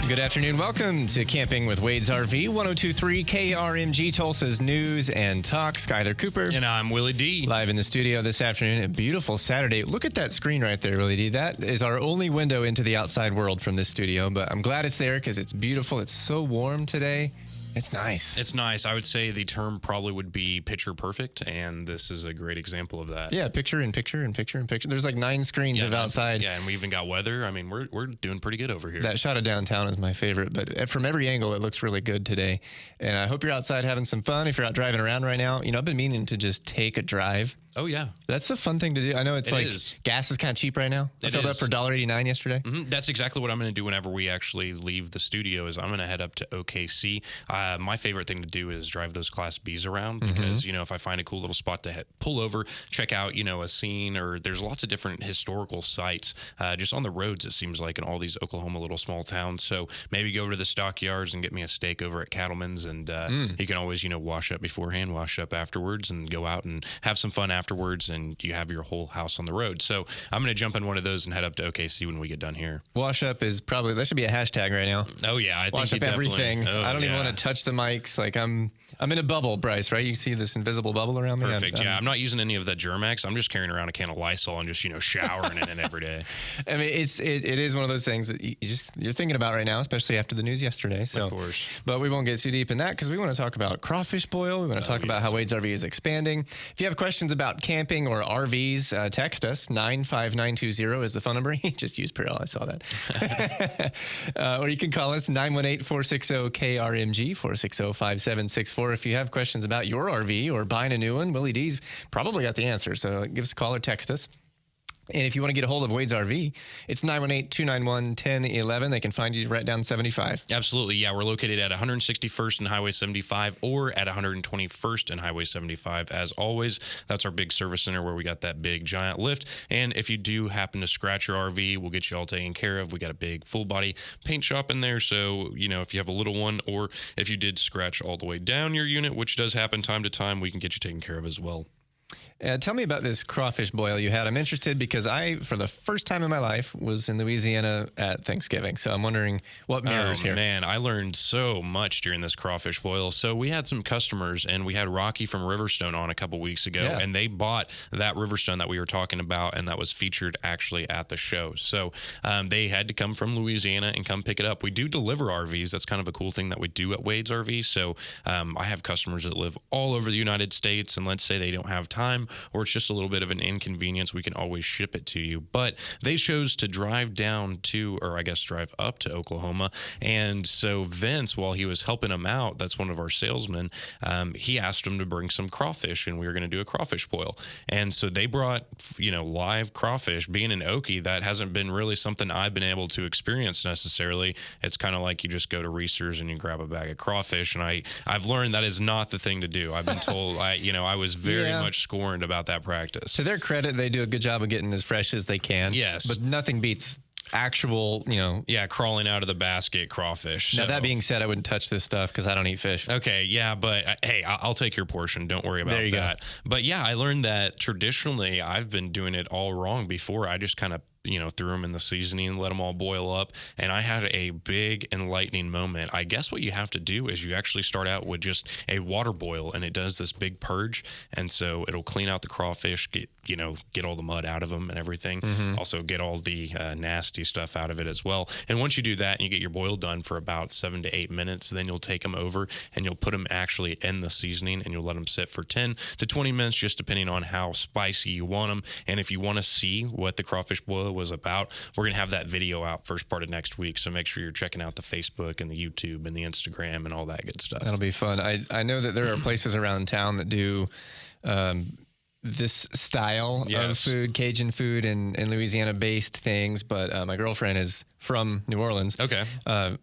Good afternoon. Welcome to Camping with Wade's RV, 102.3 KRMG, Tulsa's News and Talk. Skyler Cooper. And I'm Willy D. Live in the studio this afternoon. A beautiful Saturday. Look at that screen right there, Willy D. That is our only window into the outside world from this studio, but I'm glad it's there because it's beautiful. It's so warm today. It's nice. It's nice. I would say the term probably would be picture perfect, and this is a great example of that. Yeah, picture and picture and picture and picture. There's like 9 screens of outside. Yeah, and we even got weather. I mean, we're doing pretty good over here. That shot of downtown is my favorite, but from every angle, it looks really good today. And I hope you're outside having some fun. If you're out driving around right now, I've been meaning to just take a drive. Oh, yeah. That's a fun thing to do. I know it is. Gas is kind of cheap right now. I filled up for $1.89 yesterday. Mm-hmm. That's exactly what I'm going to do whenever we actually leave the studio is I'm going to head up to OKC. My favorite thing to do is drive those Class Bs around because, if I find a cool little spot to pull over, check out, a scene, or there's lots of different historical sites just on the roads, it seems like, in all these Oklahoma little small towns. So maybe go over to the stockyards and get me a steak over at Cattleman's, and you can always, wash up beforehand, wash up afterwards, and go out and have some fun afterwards, and you have your whole house on the road. So I'm going to jump in one of those and head up to OKC when we get done here. Wash up is probably, that should be a hashtag right now. Oh, yeah. I Wash think up everything. I don't even want to touch the mics. Like I'm in a bubble, Bryce, right? You see this invisible bubble around me? Perfect. I'm not using any of the Germex. I'm just carrying around a can of Lysol and just, showering in it every day. I mean, it is one of those things that you're thinking about right now, especially after the news yesterday. So, of course. But we won't get too deep in that because we want to talk about crawfish boil. We want to talk about how Wade's RV is expanding. If you have questions about camping or RVs, text us. 95920 is the phone number. Just use Perel. I saw that. Or you can call us 918-460-KRMG, 460-5764. If you have questions about your RV or buying a new one, Willy D's probably got the answer. So give us a call or text us. And if you want to get a hold of Wade's RV, it's 918-291-1011. They can find you right down 75. Absolutely. Yeah, we're located at 161st and Highway 75 or at 121st and Highway 75. As always, that's our big service center where we got that big giant lift. And if you do happen to scratch your RV, we'll get you all taken care of. We got a big full body paint shop in there. So, if you have a little one or if you did scratch all the way down your unit, which does happen time to time, we can get you taken care of as well. Tell me about this crawfish boil you had. I'm interested because I, for the first time in my life, was in Louisiana at Thanksgiving. So I'm wondering what mirrors here. Man, I learned so much during this crawfish boil. So we had some customers, and we had Rocky from Riverstone on a couple weeks ago, and they bought that Riverstone that we were talking about, and that was featured actually at the show. So they had to come from Louisiana and come pick it up. We do deliver RVs. That's kind of a cool thing that we do at Wade's RV. So I have customers that live all over the United States, and let's say they don't have time or it's just a little bit of an inconvenience, we can always ship it to you. But they chose to drive down to, or I guess drive up to Oklahoma. And so Vince, while he was helping them out, that's one of our salesmen, he asked them to bring some crawfish, and we were going to do a crawfish boil. And so they brought, live crawfish. Being an Okie, that hasn't been really something I've been able to experience necessarily. It's kind of like you just go to Reeves and you grab a bag of crawfish. And I've learned that is not the thing to do. I've been told, I was very much scorned about that practice. To their credit, they do a good job of getting as fresh as they can. Yes. But nothing beats actual, crawling out of the basket crawfish. Now, that being said, I wouldn't touch this stuff because I don't eat fish. Okay, yeah, but hey, I'll take your portion. Don't worry about that. Go. But yeah, I learned that traditionally I've been doing it all wrong before. I just kind of threw them in the seasoning, let them all boil up. And I had a big enlightening moment. I guess what you have to do is you actually start out with just a water boil, and it does this big purge. And so it'll clean out the crawfish, get all the mud out of them and everything. Also get all the nasty stuff out of it as well. And once you do that and you get your boil done for about 7 to 8 minutes, then you'll take them over and you'll put them actually in the seasoning, and you'll let them sit for 10 to 20 minutes, just depending on how spicy you want them. And if you want to see what the crawfish boil was about, we're going to have that video out first part of next week. So make sure you're checking out the Facebook and the YouTube and the Instagram and all that good stuff. That'll be fun. I know that there are places around town that do this style of food, Cajun food and Louisiana-based things. But my girlfriend is from New Orleans. Okay.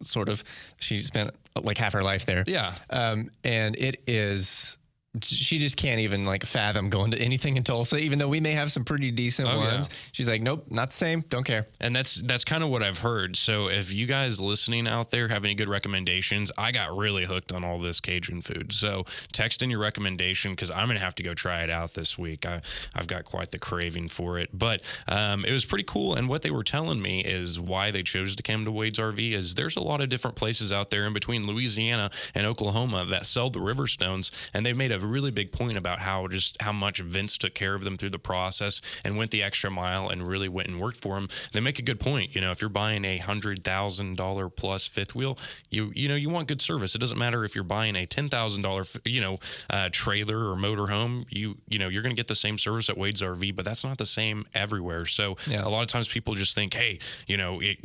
Sort of. She spent like half her life there. Yeah. And it is she just can't even like fathom going to anything in Tulsa, even though we may have some pretty decent ones. Yeah. She's like, nope, not the same. Don't care. And that's kind of what I've heard. So if you guys listening out there have any good recommendations, I got really hooked on all this Cajun food. So text in your recommendation because I'm going to have to go try it out this week. I've got quite the craving for it. But it was pretty cool. And what they were telling me is why they chose to come to Wade's RV is there's a lot of different places out there in between Louisiana and Oklahoma that sell the Riverstones. And they've made a really big point about how much Vince took care of them through the process and went the extra mile and really went and worked for them. They make a good point. You know, if you're buying a $100,000 plus fifth wheel, you want good service. It doesn't matter if you're buying a $10,000 trailer or motorhome. You're going to get the same service at Wade's RV, but that's not the same everywhere. So a lot of times people just think, hey,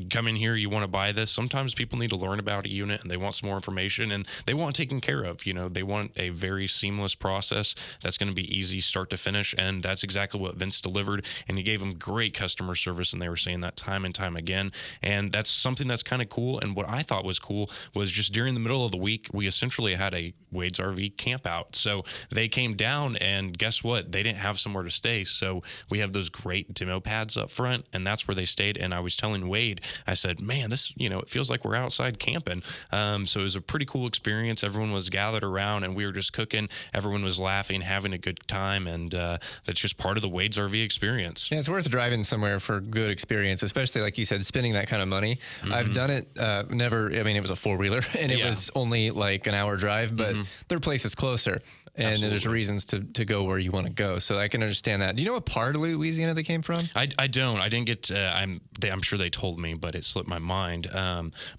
come in here, you want to buy this. Sometimes people need to learn about a unit and they want some more information and they want it taken care of. They want a very seamless process that's going to be easy start to finish, and that's exactly what Vince delivered, and he gave them great customer service, and they were saying that time and time again, and that's something that's kind of cool. And what I thought was cool was just during the middle of the week, we essentially had a Wade's RV camp out. So they came down, and guess what? They didn't have somewhere to stay, so we have those great demo pads up front, and that's where they stayed. And I was telling Wade, I said, man, this, it feels like we're outside camping. So it was a pretty cool experience. Everyone was gathered around, and we were just cooking. Everyone was laughing, having a good time, and that's just part of the Wade's RV experience. Yeah, it's worth driving somewhere for good experience, especially like you said, spending that kind of money. Mm-hmm. I've done it. It was a four-wheeler, and it was only like an hour drive, but there are places closer. And Absolutely. There's reasons to go where you want to go. So I can understand that. Do you know what part of Louisiana they came from? I don't. I didn't get I'm sure they told me, but it slipped my mind.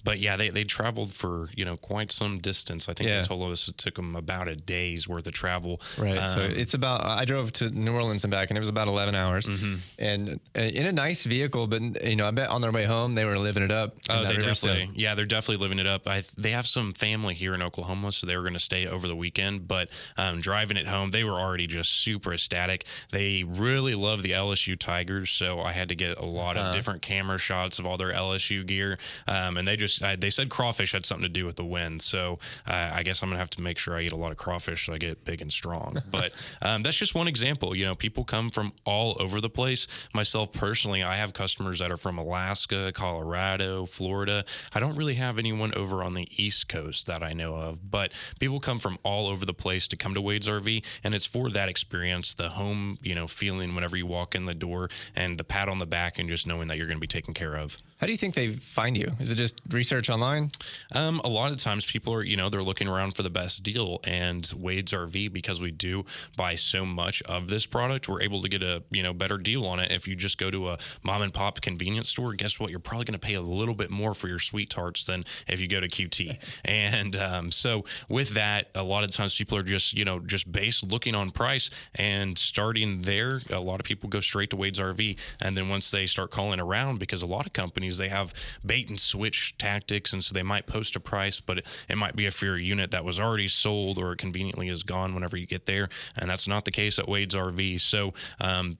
But yeah, they traveled for, quite some distance. I think they told us it took them about a day's worth of travel. Right. So it's I drove to New Orleans and back, and it was about 11 hours. Mm-hmm. And in a nice vehicle, but, I bet on their way home, they were living it up. Oh, they're definitely living it up. They have some family here in Oklahoma, so they were going to stay over the weekend, but driving it home, they were already just super ecstatic. They really love the LSU Tigers, so I had to get a lot of different camera shots of all their LSU gear. And they said crawfish had something to do with the win, so I guess I'm going to have to make sure I eat a lot of crawfish so I get big and strong. But that's just one example. People come from all over the place. Myself personally, I have customers that are from Alaska, Colorado, Florida. I don't really have anyone over on the East Coast that I know of, but people come from all over the place to come to Wade's RV, and it's for that experience, the home, feeling whenever you walk in the door, and the pat on the back, and just knowing that you're going to be taken care of. How do you think they find you? Is it just research online? A lot of times people are, they're looking around for the best deal, and Wade's RV, because we do buy so much of this product, we're able to get a, better deal on it. If you just go to a mom and pop convenience store, guess what? You're probably going to pay a little bit more for your sweet tarts than if you go to QT. And so with that, a lot of times people are just based looking on price, and starting there, a lot of people go straight to Wade's RV. And then once they start calling around, because a lot of companies, they have bait and switch tactics, and so they might post a price, but it might be for a unit that was already sold or conveniently is gone whenever you get there, and that's not the case at Wade's RV. So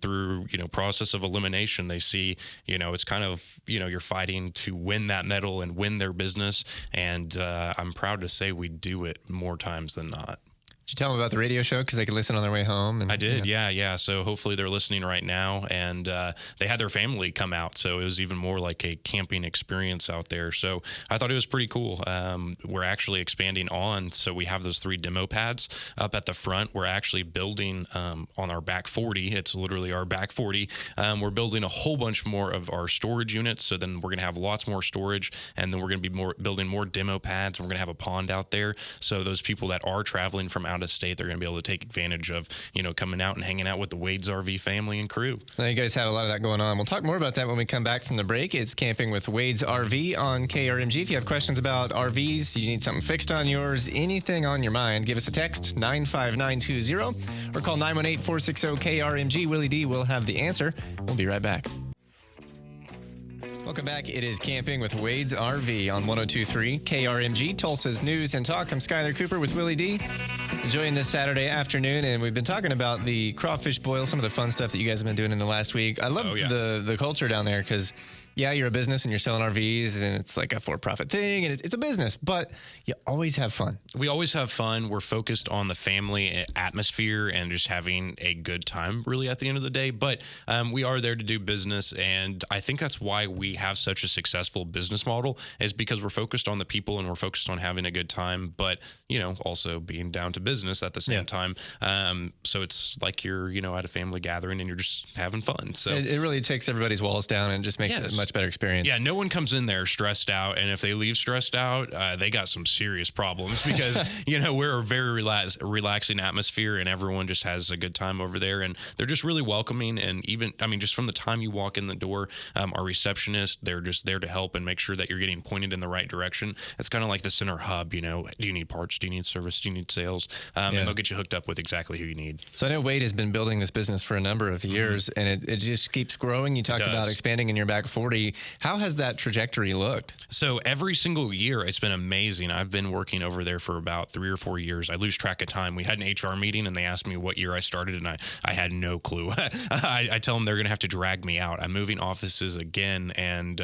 through process of elimination, they see it's kind of you're fighting to win that medal and win their business, and I'm proud to say we do it more times than not. Did you tell them about the radio show because they could listen on their way home? And, I did, yeah. So hopefully they're listening right now, and they had their family come out, so it was even more like a camping experience out there. So I thought it was pretty cool. We're actually expanding on, so we have those 3 demo pads up at the front. We're actually building on our back 40. It's literally our back 40. We're building a whole bunch more of our storage units, so then we're going to have lots more storage, and then we're going to be building more demo pads, and we're going to have a pond out there. So those people that are traveling from out of state, they're going to be able to take advantage of, coming out and hanging out with the Wade's RV family and crew. Now you guys have a lot of that going on. We'll talk more about that when we come back from the break. It's Camping with Wade's RV on KRMG. If you have questions about RVs, you need something fixed on yours, anything on your mind, give us a text, 95920, or call 918-460-KRMG. Willie D will have the answer. We'll be right back. Welcome back. It is Camping with Wade's RV on 102.3 KRMG, Tulsa's News and Talk. I'm Skyler Cooper with Willie D. Enjoying this Saturday afternoon, and we've been talking about the crawfish boil, some of the fun stuff that you guys have been doing in the last week. I love the culture down there because yeah, you're a business and you're selling RVs and it's like a for-profit thing and it's a business, but you always have fun. We always have fun. We're focused on the family atmosphere and just having a good time, really, at the end of the day. But we are there to do business, and I think that's why we have such a successful business model, is because we're focused on the people and we're focused on having a good time, but, also being down to business at the same time. So it's like you're, at a family gathering and you're just having fun. So it really takes everybody's walls down and just makes it a much better experience. Yeah, no one comes in there stressed out, and if they leave stressed out, they got some serious problems because, we're a very relaxing atmosphere and everyone just has a good time over there, and they're just really welcoming. And even, just from the time you walk in the door, our receptionist, they're just there to help and make sure that you're getting pointed in the right direction. It's kind of like the center hub, do you need parts? Do you need service? Do you need sales? And they'll get you hooked up with exactly who you need. So I know Wade has been building this business for a number of years, and it just keeps growing. You talked about expanding in your back 40. How has that trajectory looked? So every single year, it's been amazing. I've been working over there for about 3 or 4 years. I lose track of time. We had an HR meeting, and they asked me what year I started, and I had no clue. I tell them they're going to have to drag me out. I'm moving offices again, and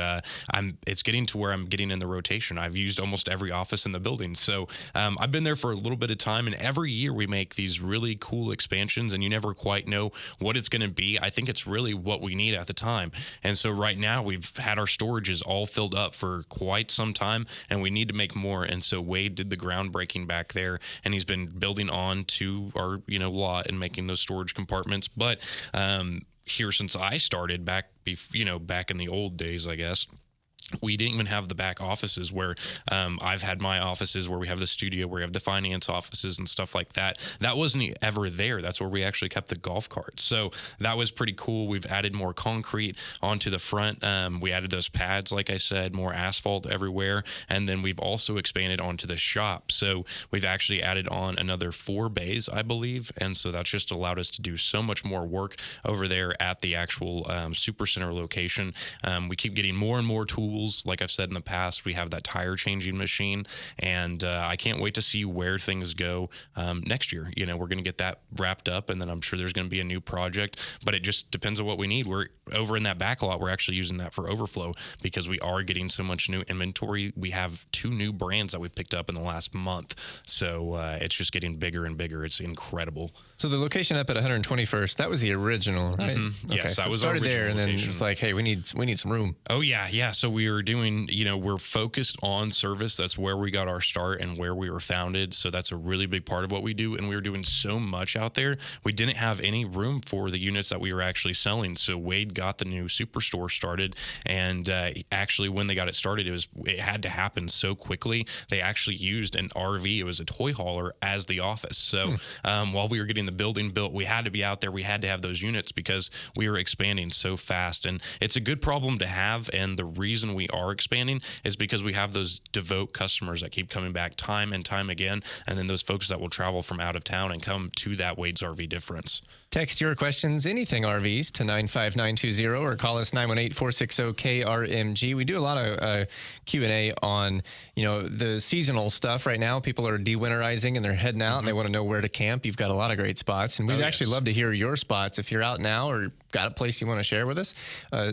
it's getting to where I'm getting in the rotation. I've used almost every office in the building. So I've been there for a little bit of time, and every year we make these really cool expansions, and you never quite know what it's going to be. I think it's really what we need at the time. And so right now we've had our storages all filled up for quite some time, and we need to make more. And so Wade did the groundbreaking back there, and he's been building on to our lot and making those storage compartments. But here, since I started back in the old days, I guess, we didn't even have the back offices where I've had my offices where we have the studio, where we have the finance offices and stuff like that. That wasn't ever there. That's where we actually kept the golf carts. So that was pretty cool. We've added more concrete onto the front. We added those pads, like I said, more asphalt everywhere. And then we've also expanded onto the shop. So we've actually added on another 4 bays, I believe. And so that's just allowed us to do so much more work over there at the actual Supercenter location. We keep getting more and more tools. Like I've said in the past, we have that tire changing machine, and I can't wait to see where things go next year. We're going to get that wrapped up, and then I'm sure there's going to be a new project, but it just depends on what we need. We're over in that back lot. We're actually using that for overflow because we are getting so much new inventory. We have 2 new brands that we picked up in the last month. So it's just getting bigger and bigger. It's incredible. So the location up at 121st, that was the original, right? Mm-hmm. Yes, okay, that was started our there, and then location. it's like, hey, we need some room. Oh yeah. So we were doing, we're focused on service. That's where we got our start and where we were founded. So that's a really big part of what we do. And we were doing so much out there. We didn't have any room for the units that we were actually selling. So Wade got the new superstore started. And actually, when they got it started, it had to happen so quickly. They actually used an RV. It was a toy hauler as the office. So while we were getting the building built, we had to be out there. We had to have those units because we were expanding so fast. And it's a good problem to have. And the reason we are expanding is because we have those devout customers that keep coming back time and time again, and then those folks that will travel from out of town and come to that Wade's RV difference. Text your questions, anything RVs, to 95920 or call us 918-460-KRMG. We do a lot of Q&A on, the seasonal stuff right now. People are de-winterizing and they're heading out and they want to know where to camp. You've got a lot of great spots, and we'd actually love to hear your spots. If you're out now or got a place you want to share with us,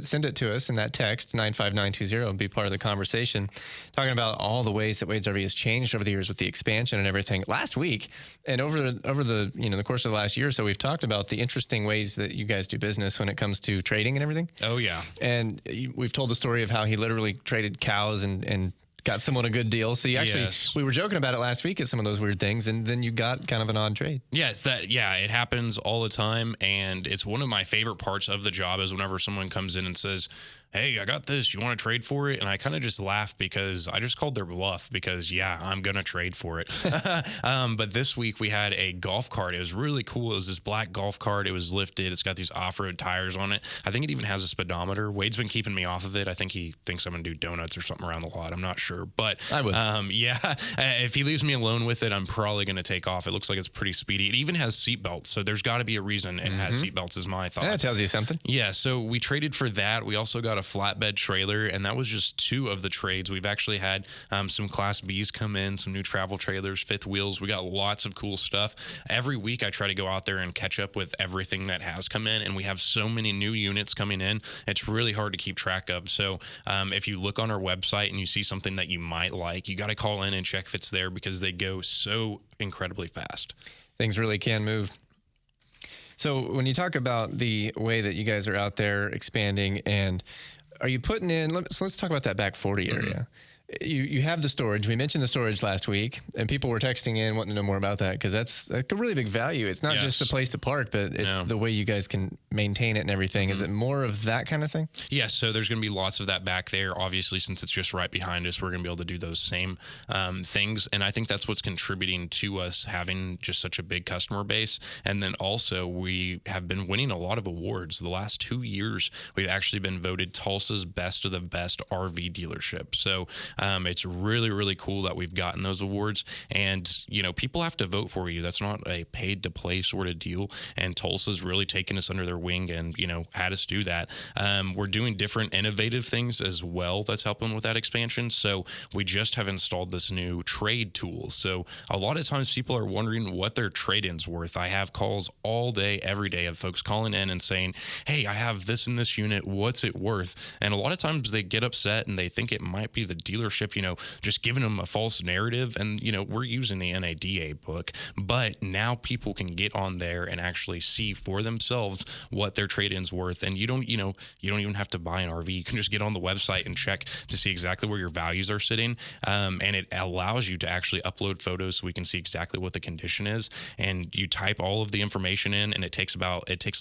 send it to us in that text, 95920, and be part of the conversation. Talking about all the ways that Wade's RV has changed over the years with the expansion and everything. Last week and over the the course of the last year or so, we've talked about the interesting ways that you guys do business when it comes to trading and everything. Oh, yeah. And we've told the story of how he literally traded cows and got someone a good deal. So you actually, we were joking about it last week at some of those weird things, and then you got kind of an odd trade. Yeah, it happens all the time, and it's one of my favorite parts of the job is whenever someone comes in and says, hey, I got this, you want to trade for it? And I kind of just laugh because I just called their bluff because, I'm going to trade for it. But this week we had a golf cart. It was really cool. It was this black golf cart. It was lifted. It's got these off-road tires on it. I think it even has a speedometer. Wade's been keeping me off of it. I think he thinks I'm going to do donuts or something around the lot. I'm not sure. But I would. If he leaves me alone with it, I'm probably going to take off. It looks like it's pretty speedy. It even has seatbelts. So there's got to be a reason it has seatbelts is my thought. That tells you something. Yeah, so we traded for that. We also got a a flatbed trailer, and that was just 2 of the trades. We've actually had some Class Bs come in, some new travel trailers, fifth wheels. We got lots of cool stuff. Every week I try to go out there and catch up with everything that has come in, and we have so many new units coming in. It's really hard to keep track of. So if you look on our website and you see something that you might like, you got to call in and check if it's there, because they go so incredibly fast. Things really can move. So when you talk about the way that you guys are out there expanding, and are you putting in, let's talk about that back 40 area. You have the storage. We mentioned the storage last week, and people were texting in wanting to know more about that, because that's a really big value. It's not just a place to park, but it's the way you guys can maintain it and everything. Is it more of that kind of thing? Yes. So there's going to be lots of that back there. Obviously, since it's just right behind us, we're going to be able to do those same things. And I think that's what's contributing to us having just such a big customer base. And then also we have been winning a lot of awards. The last 2 years, we've actually been voted Tulsa's best of the best RV dealership. So it's really, really cool that we've gotten those awards, and, people have to vote for you. That's not a paid to play sort of deal. And Tulsa's really taken us under their wing and, had us do that. We're doing different innovative things as well that's helping with that expansion. So we just have installed this new trade tool. So a lot of times people are wondering what their trade-in's worth. I have calls all day, every day of folks calling in and saying, hey, I have this in this unit. What's it worth? And a lot of times they get upset and they think it might be the dealership, just giving them a false narrative. And, we're using the NADA book, but now people can get on there and actually see for themselves what their trade-in's worth. And you don't even have to buy an RV. You can just get on the website and check to see exactly where your values are sitting. And it allows you to actually upload photos so we can see exactly what the condition is. And you type all of the information in, and it takes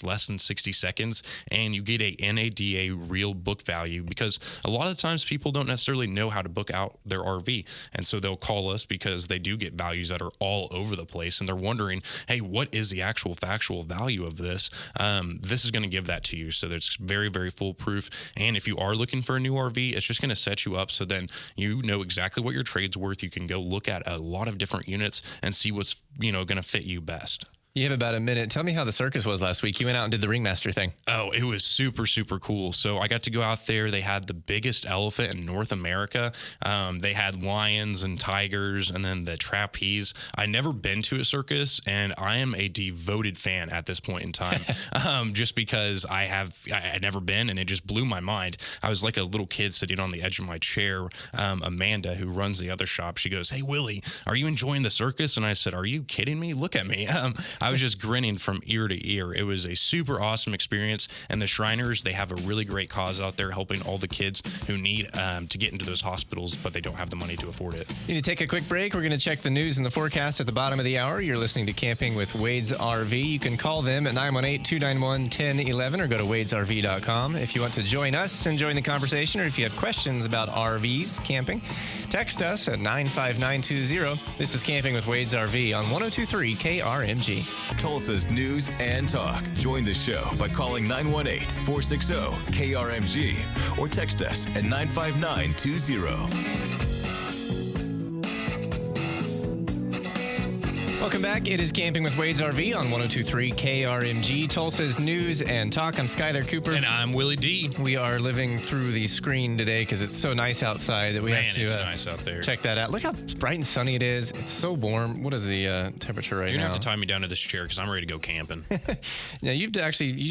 less than 60 seconds, and you get a NADA real book value, because a lot of times people don't necessarily know how to book out their RV. And so they'll call us because they do get values that are all over the place, and they're wondering, hey, what is the actual factual value of this? This is going to give that to you. So that's very, very foolproof. And if you are looking for a new RV, it's just going to set you up so then you know exactly what your trade's worth. You can go look at a lot of different units and see what's, going to fit you best. You have about a minute. Tell me how the circus was last week. You went out and did the Ringmaster thing. Oh, it was super, super cool. So I got to go out there. They had the biggest elephant in North America. They had lions and tigers, and then the trapeze. I never been to a circus, and I am a devoted fan at this point in time, just because I had never been, and it just blew my mind. I was like a little kid sitting on the edge of my chair. Amanda, who runs the other shop, she goes, hey, Willy, are you enjoying the circus? And I said, are you kidding me? Look at me. I was just grinning from ear to ear. It was a super awesome experience. And the Shriners, they have a really great cause out there helping all the kids who need to get into those hospitals, but they don't have the money to afford it. Need to take a quick break. We're going to check the news and the forecast at the bottom of the hour. You're listening to Camping with Wade's RV. You can call them at 918-291-1011 or go to wadesrv.com. If you want to join us and join the conversation, or if you have questions about RVs, camping, text us at 95920. This is Camping with Wade's RV on 102.3 KRMG. Tulsa's news and talk. Join the show by calling 918-460-KRMG or text us at 95920. Welcome back. It is Camping with Wade's RV on 102.3 KRMG, Tulsa's news and talk. I'm Skyler Cooper. And I'm Willy D. We are living through the screen today because it's so nice outside that we have to it's nice out there. Check that out. Look how bright and sunny it is. It's so warm. What is the temperature right now? You're going to have to tie me down to this chair because I'm ready to go camping. Now, you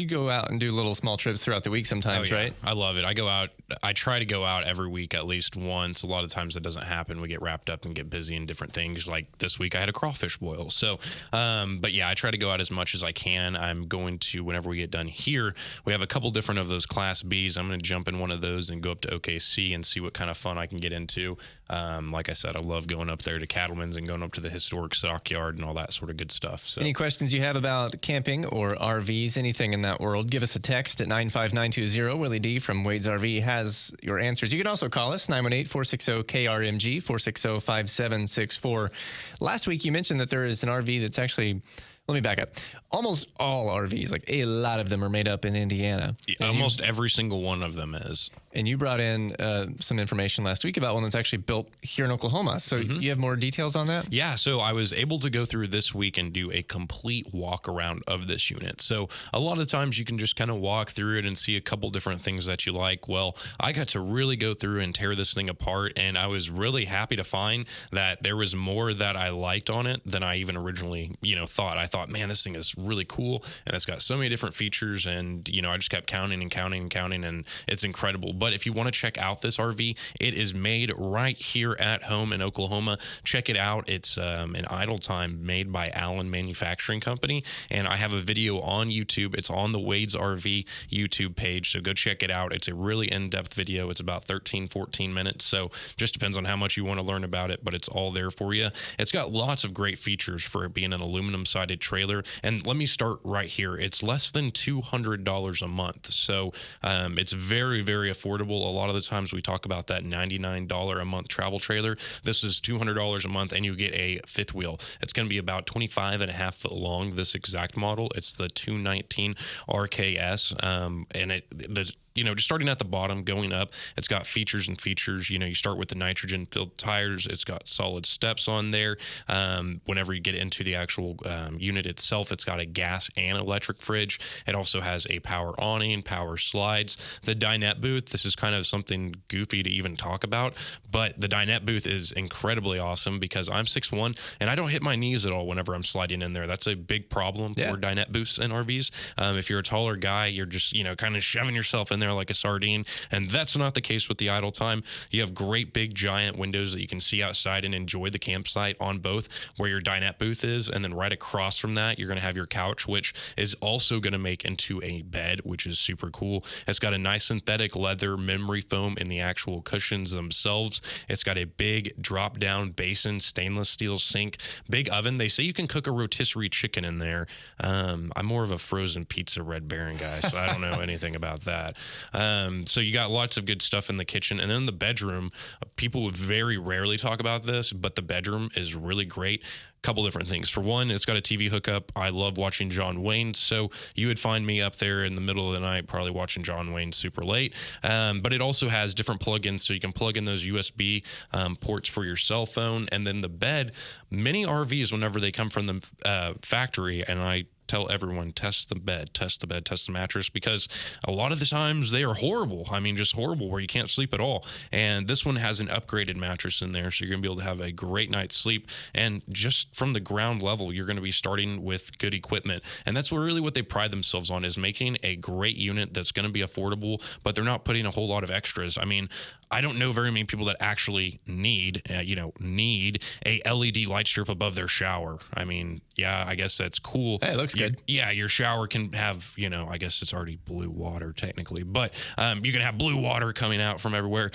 go out and do little small trips throughout the week sometimes, right? I love it. I go out. I try to go out every week at least once. A lot of times that doesn't happen. We get wrapped up and get busy in different things. Like this week I had a crawfish boil. So, but yeah, I try to go out as much as I can. I'm going to, whenever we get done here, we have a couple different of those Class Bs. I'm going to jump in one of those and go up to OKC and see what kind of fun I can get into. Like I said, I love going up there to Cattleman's and going up to the historic stockyard and all that sort of good stuff. So, any questions you have about camping or RVs, anything in that world, give us a text at 95920. Willy D from Wade's RV has your answers. You can also call us, 918-460-KRMG, 460-5764. Last week, you mentioned that there is an RV that's actually let me back up. Almost all RVs, like a lot of them, are made up in Indiana. Almost every single one of them is. And you brought in some information last week about one that's actually built here in Oklahoma. So you have more details on that? Yeah, so I was able to go through this week and do a complete walk around of this unit. So a lot of times you can just kind of walk through it and see a couple different things that you like. Well, I got to really go through and tear this thing apart, and I was really happy to find that there was more that I liked on it than I even originally, thought. I thought, man, this thing is really cool, and it's got so many different features, and, I just kept counting and counting and counting, and it's incredible. But if you want to check out this RV, it is made right here at home in Oklahoma. Check it out. It's an idle time made by Allen Manufacturing Company, and I have a video on YouTube. It's on the Wade's RV YouTube page, so go check it out. It's a really in-depth video. It's about 13, 14 minutes, so just depends on how much you want to learn about it, but it's all there for you. It's got lots of great features for it being an aluminum-sided trailer, and let me start right here. It's less than $200 a month, so it's very, very affordable. A lot of the times we talk about that $99 a month travel trailer. This is $200 a month, and you get a fifth wheel. It's going to be about 25.5 foot long, this exact model. It's the 219 RKS, and just starting at the bottom, going up, it's got features and features. You start with the nitrogen-filled tires. It's got solid steps on there. Whenever you get into the actual unit itself, it's got a gas and electric fridge. It also has a power awning, power slides. The dinette booth, this is kind of something goofy to even talk about, but the dinette booth is incredibly awesome because I'm 6'1", and I don't hit my knees at all whenever I'm sliding in there. That's a big problem for dinette booths in RVs. If you're a taller guy, you're just, kind of shoving yourself in there like a sardine, and that's not the case with the idle time. You have great big giant windows that you can see outside and enjoy the campsite on both where your dinette booth is, and then right across from that you're going to have your couch, which is also going to make into a bed, which is super cool. It's got a nice synthetic leather memory foam in the actual cushions themselves. It's got a big drop down basin, stainless steel sink, big oven. They say you can cook a rotisserie chicken in there. I'm more of a frozen pizza Red Baron guy, so I don't know anything about that. So you got lots of good stuff in the kitchen. And then the bedroom, people very rarely talk about this, but the bedroom is really great. Couple different things. For one, it's got a TV hookup. I love watching John Wayne, so you would find me up there in the middle of the night probably watching John Wayne super late. But it also has different plugins, so you can plug in those USB ports for your cell phone. And then the bed, many RVs, whenever they come from the factory, and I tell everyone, test the bed, test the mattress, because a lot of the times they are horrible. I mean, just horrible, where you can't sleep at all. And this one has an upgraded mattress in there, so you're going to be able to have a great night's sleep. And just from the ground level, you're going to be starting with good equipment. And that's really what they pride themselves on, is making a great unit that's going to be affordable, but they're not putting a whole lot of extras. I mean, I don't know very many people that actually need a LED light strip above their shower. I mean, yeah, I guess that's cool. Hey, it looks good. Yeah, your shower can have, I guess it's already blue water technically, but you can have blue water coming out from everywhere.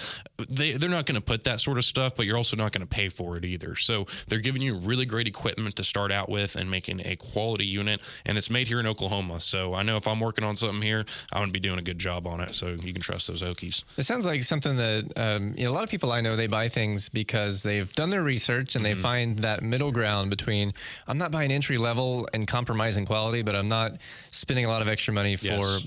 They're not going to put that sort of stuff, but you're also not going to pay for it either. So they're giving you really great equipment to start out with and making a quality unit, and it's made here in Oklahoma. So I know if I'm working on something here, I'm going to be doing a good job on it. So you can trust those Okies. It sounds like something that a lot of people I know, they buy things because they've done their research and they find that middle ground between, I'm not buying entry level and compromising quality, but I'm not spending a lot of extra money for,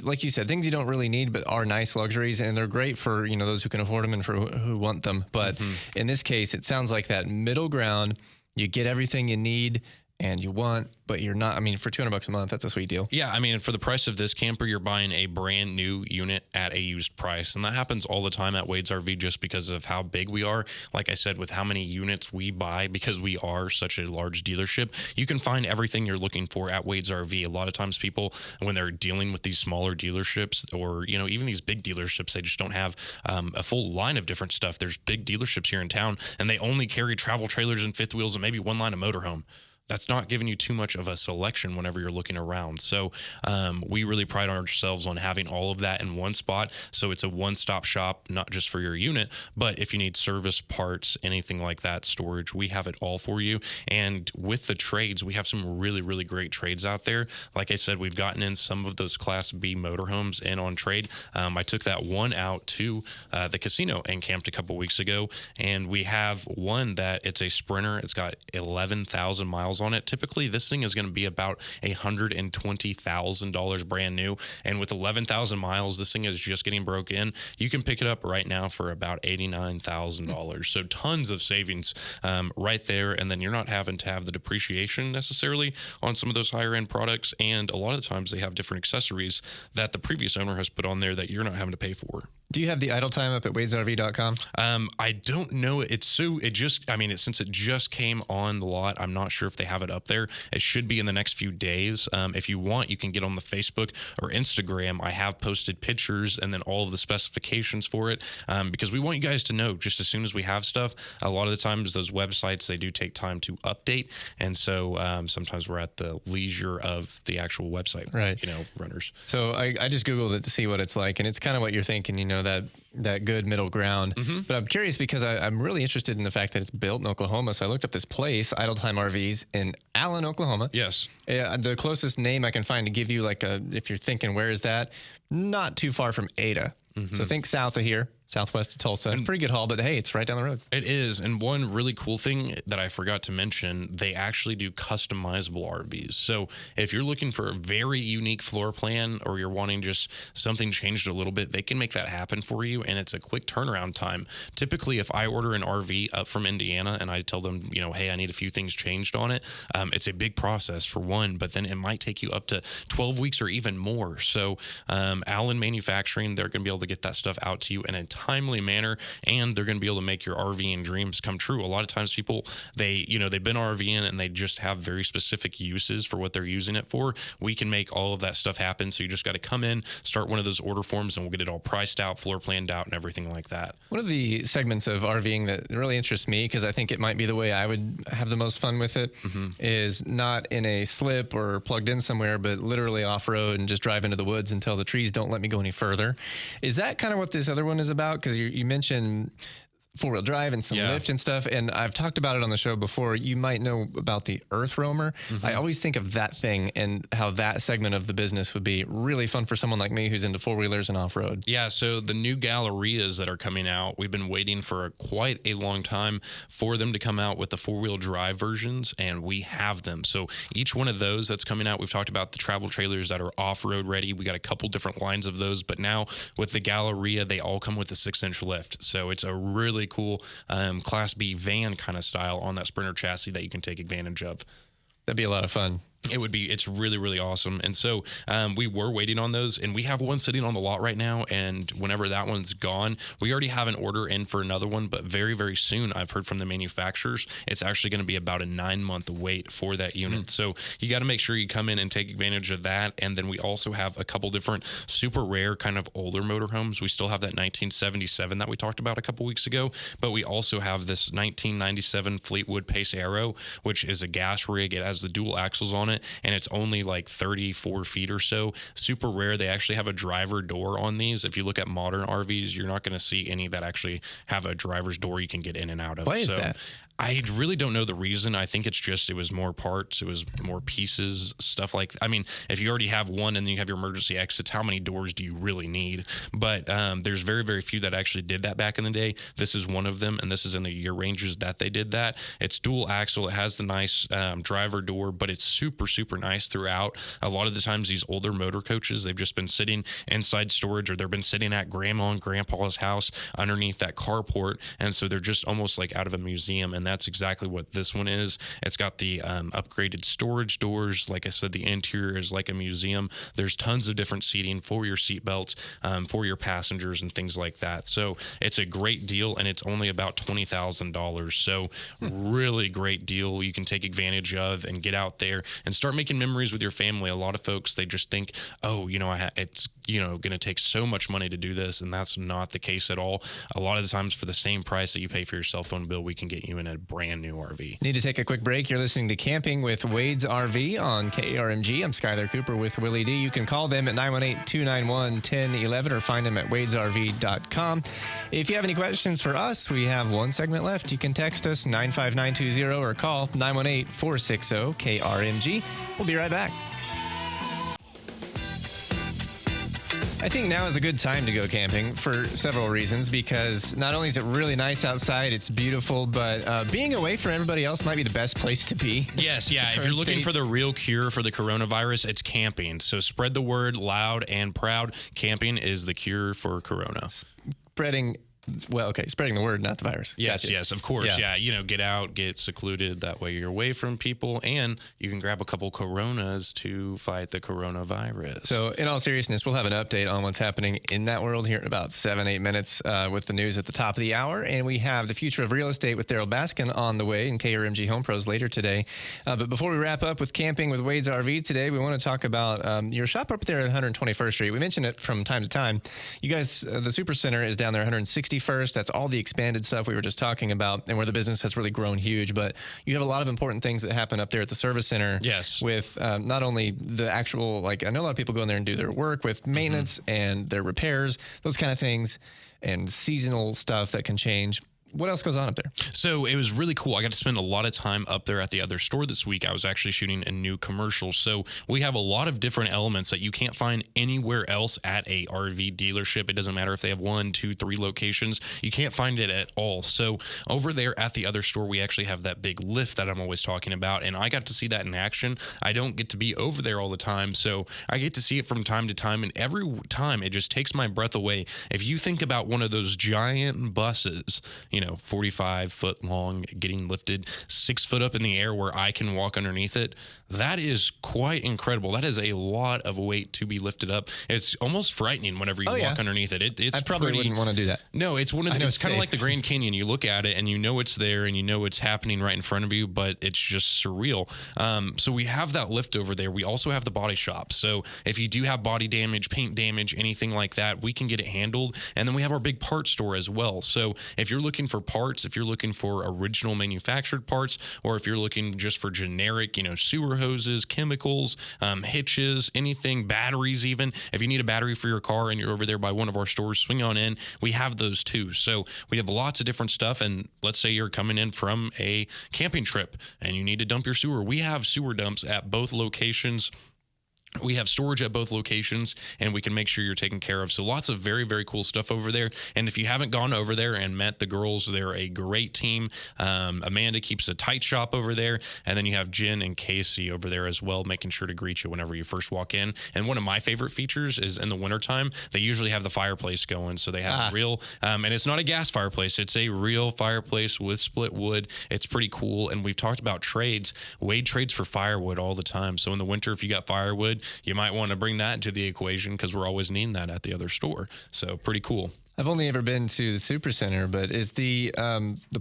like you said, things you don't really need but are nice luxuries, and they're great for those who can afford them and for who want them. But in this case, it sounds like that middle ground. You get everything you need and you want, but you're not. I mean, for $200 a month, that's a sweet deal. Yeah, I mean, for the price of this camper, you're buying a brand new unit at a used price. And that happens all the time at Wade's RV just because of how big we are. Like I said, with how many units we buy, because we are such a large dealership, you can find everything you're looking for at Wade's RV. A lot of times people, when they're dealing with these smaller dealerships or, even these big dealerships, they just don't have a full line of different stuff. There's big dealerships here in town, and they only carry travel trailers and fifth wheels and maybe one line of motorhome. That's not giving you too much of a selection whenever you're looking around. So we really pride ourselves on having all of that in one spot. So it's a one-stop shop, not just for your unit, but if you need service, parts, anything like that, storage, we have it all for you. And with the trades, we have some really, really great trades out there. Like I said, we've gotten in some of those Class B motorhomes in on trade. I took that one out to the casino and camped a couple weeks ago, and we have one that it's a Sprinter. It's got 11,000 miles miles on it. Typically, this thing is going to be about $120,000 brand new. And with 11,000 miles, this thing is just getting broke in. You can pick it up right now for about $89,000. So tons of savings right there. And then you're not having to have the depreciation necessarily on some of those higher end products. And a lot of the times they have different accessories that the previous owner has put on there that you're not having to pay for. Do you have the idle time up at wadesrv.com? I don't know. Since it just came on the lot, I'm not sure if they have it up there. It should be in the next few days. If you want, you can get on the Facebook or Instagram. I have posted pictures and then all of the specifications for it because we want you guys to know just as soon as we have stuff. A lot of the times those websites, they do take time to update. And so sometimes we're at the leisure of the actual website, right? Runners. So I just Googled it to see what it's like. And it's kind of what you're thinking, that good middle ground. Mm-hmm. But I'm curious because I'm really interested in the fact that it's built in Oklahoma. So I looked up this place, Idle Time RVs, in Allen, Oklahoma. Yes. The closest name I can find to give you, if you're thinking, where is that? Not too far from Ada. Mm-hmm. So think south of here, southwest of Tulsa. It's a pretty good haul, but hey, it's right down the road. It is. And one really cool thing that I forgot to mention, they actually do customizable RVs. So if you're looking for a very unique floor plan or you're wanting just something changed a little bit, they can make that happen for you. And it's a quick turnaround time. Typically, if I order an RV up from Indiana and I tell them, hey, I need a few things changed on it, it's a big process for one, but then it might take you up to 12 weeks or even more. So Allen Manufacturing, they're going to be able to get that stuff out to you in a timely manner, and they're going to be able to make your RVing dreams come true. A lot of times people, they've been RVing and they just have very specific uses for what they're using it for. We can make all of that stuff happen. So you just got to come in, start one of those order forms, and we'll get it all priced out, floor planned out, and everything like that. One of the segments of RVing that really interests me, because I think it might be the way I would have the most fun with it, is not in a slip or plugged in somewhere, but literally off-road and just drive into the woods until the trees don't let me go any further. Is that kind of what this other one is about? Because you mentioned four-wheel drive and some lift and stuff, and I've talked about it on the show before. You might know about the Earth Roamer. Mm-hmm. I always think of that thing and how that segment of the business would be really fun for someone like me who's into four-wheelers and off-road. Yeah, so the new Gallerias that are coming out, we've been waiting for quite a long time for them to come out with the four-wheel drive versions, and we have them. So each one of those that's coming out, we've talked about the travel trailers that are off-road ready. We got a couple different lines of those, but now with the Galleria, they all come with a 6-inch lift. So it's a really cool Class B van kind of style on that Sprinter chassis that you can take advantage of. That'd be a lot of fun. It's really, really awesome. And so we were waiting on those, and we have one sitting on the lot right now. And whenever that one's gone, we already have an order in for another one, but very, very soon I've heard from the manufacturers, it's actually going to be about a 9-month wait for that unit. So you got to make sure you come in and take advantage of that. And then we also have a couple different super rare kind of older motorhomes. We still have that 1977 that we talked about a couple weeks ago, but we also have this 1997 Fleetwood Pace Arrow, which is a gas rig. It has the dual axles on it, and it's only like 34 feet or so. Super rare. They actually have a driver door on these. If you look at modern RVs, you're not going to see any that actually have a driver's door you can get in and out of. Why is that? I really don't know the reason. I think it was more parts, it was more pieces, stuff like, if you already have one and then you have your emergency exits, how many doors do you really need? But there's very, very few that actually did that back in the day. This is one of them, and this is in the year ranges that they did that. It's dual axle. It has the nice driver door, but it's super, super nice throughout. A lot of the times these older motor coaches, they've just been sitting inside storage, or they've been sitting at grandma and grandpa's house underneath that carport, and so they're just almost like out of a museum, and that's exactly what this one is. It's got the upgraded storage doors. Like I said, the interior is like a museum. There's tons of different seating for your seatbelts, for your passengers and things like that. So it's a great deal, and it's only about $20,000. So really great deal you can take advantage of and get out there and start making memories with your family. A lot of folks, they just think, it's going to take so much money to do this, and that's not the case at all. A lot of the times for the same price that you pay for your cell phone bill, we can get you in a brand new RV. Need to take a quick break. You're listening to Camping with Wade's RV on KARMG. I'm Skyler Cooper with Willy D. You can call them at 918-291-1011 or find them at wadesrv.com. If you have any questions for us, we have one segment left. You can text us 95920 or call 918-460-KRMG. We'll be right back. I think now is a good time to go camping for several reasons, because not only is it really nice outside, it's beautiful, but being away from everybody else might be the best place to be. Yes, yeah. If you're looking for the real cure for the coronavirus, it's camping. So spread the word loud and proud. Camping is the cure for corona. Spreading the word, not the virus. Yes, Gotcha. yes, of course. Yeah. Get out, get secluded. That way you're away from people, and you can grab a couple Coronas to fight the coronavirus. So in all seriousness, we'll have an update on what's happening in that world here in about 7-8 minutes with the news at the top of the hour. And we have the future of real estate with Daryl Baskin on the way in KRMG Home Pros later today. But before we wrap up with camping with Wade's RV today, we want to talk about your shop up there at 121st Street. We mention it from time to time. You guys, the Super Center is down there 161st. That's all the expanded stuff we were just talking about, and where the business has really grown huge. But you have a lot of important things that happen up there at the service center. Yes. With not only the actual, I know a lot of people go in there and do their work with maintenance and their repairs, those kind of things, and seasonal stuff that can change. What else goes on up there? So it was really cool. I got to spend a lot of time up there at the other store this week. I was actually shooting a new commercial. So we have a lot of different elements that you can't find anywhere else at a RV dealership. It doesn't matter if they have 1, 2, 3 locations. You can't find it at all. So over there at the other store, we actually have that big lift that I'm always talking about. And I got to see that in action. I don't get to be over there all the time. So I get to see it from time to time. And every time it just takes my breath away. If you think about one of those giant buses, 45 foot long, getting lifted 6 foot up in the air where I can walk underneath it. That is quite incredible. That is a lot of weight to be lifted up. It's almost frightening whenever you walk underneath it. It's I probably wouldn't want to do that. No, it's it's kind of like the Grand Canyon. You look at it and you know it's there and you know it's happening right in front of you, but it's just surreal. So we have that lift over there. We also have the body shop. So if you do have body damage, paint damage, anything like that, we can get it handled. And then we have our big parts store as well. So if you're looking for parts, if you're looking for original manufactured parts, or if you're looking just for generic, sewer hoses, chemicals, hitches, anything, batteries even. If you need a battery for your car and you're over there by one of our stores, swing on in. We have those too. So we have lots of different stuff. And let's say you're coming in from a camping trip and you need to dump your sewer. We have sewer dumps at both locations. We have storage at both locations, and we can make sure you're taken care of. So lots of very, very cool stuff over there. And if you haven't gone over there and met the girls, they're a great team. Amanda keeps a tight shop over there. And then you have Jen and Casey over there as well, making sure to greet you whenever you first walk in. And one of my favorite features is in the wintertime, they usually have the fireplace going. So they have a real, and it's not a gas fireplace. It's a real fireplace with split wood. It's pretty cool. And we've talked about trades. Wade trades for firewood all the time. So in the winter, if you got firewood, you might want to bring that into the equation because we're always needing that at the other store. So pretty cool. I've only ever been to the Super Center, but is the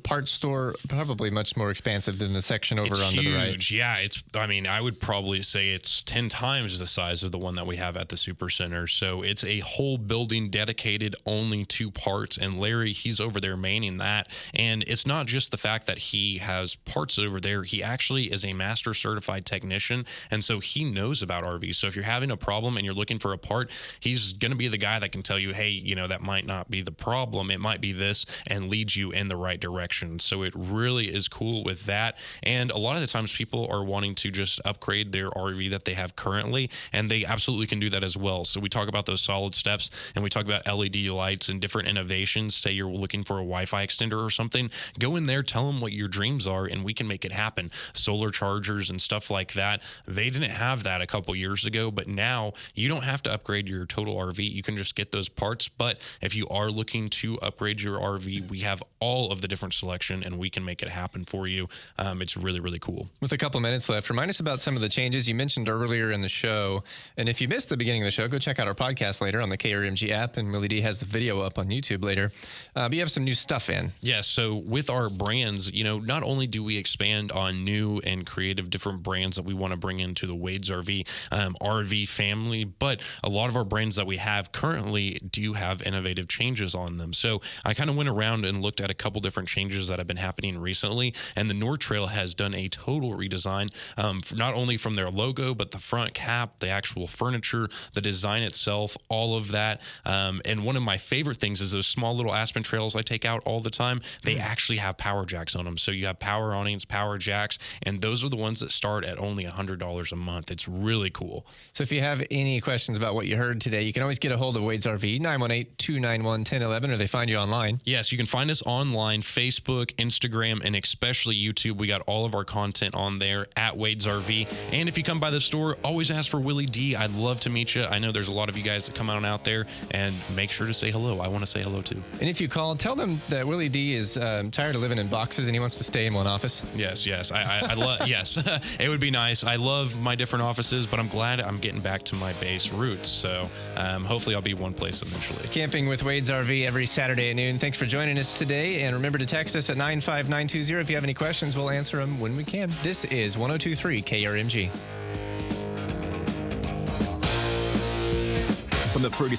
parts store probably much more expansive than the section over on the right? Yeah, I would probably say it's 10 times the size of the one that we have at the Super Center. So it's a whole building dedicated only to parts. And Larry, he's over there manning that. And it's not just the fact that he has parts over there. He actually is a master certified technician. And so he knows about RVs. So if you're having a problem and you're looking for a part, he's going to be the guy that can tell you, hey, that might not be the problem. It might be this, and lead you in the right direction. So it really is cool with that. And a lot of the times people are wanting to just upgrade their RV that they have currently, and they absolutely can do that as well. So we talk about those solid steps, and we talk about LED lights and different innovations. Say you're looking for a Wi-Fi extender or something, go in there, tell them what your dreams are, and we can make it happen. Solar chargers and stuff like that. They didn't have that a couple years ago, but now you don't have to upgrade your total RV. You can just get those parts. But if you are looking to upgrade your RV, we have all of the different selection and we can make it happen for you. It's really, really cool. With a couple minutes left, remind us about some of the changes you mentioned earlier in the show. And if you missed the beginning of the show, go check out our podcast later on the KRMG app, and Willy D has the video up on YouTube later. But you have some new stuff in. Yeah, so with our brands, not only do we expand on new and creative different brands that we want to bring into the Wade's RV family, but a lot of our brands that we have currently do have innovative changes changes on them. So I kind of went around and looked at a couple different changes that have been happening recently, and the Nord Trail has done a total redesign, not only from their logo, but the front cap, the actual furniture, the design itself, all of that. And one of my favorite things is those small little Aspen trails I take out all the time. They actually have power jacks on them. So you have power awnings, power jacks, and those are the ones that start at only $100 a month. It's really cool. So if you have any questions about what you heard today, you can always get a hold of Wade's RV, 918-291-1011, or they find you online. Yes, you can find us online, Facebook, Instagram, and especially YouTube. We got all of our content on there at Wade's RV. And if you come by the store, always ask for Willy D. I'd love to meet you. I know there's a lot of you guys that come out there, and make sure to say hello. I want to say hello too. And if you call, tell them that Willy D is tired of living in boxes and he wants to stay in one office. Yes. I love. Yes, it would be nice. I love my different offices, but I'm glad I'm getting back to my base roots. So hopefully I'll be one place eventually. Camping with Wade's RV every Saturday at noon. Thanks for joining us today. And remember to text us at 95920. If you have any questions, we'll answer them when we can. This is 102.3 KRMG. From the Ferguson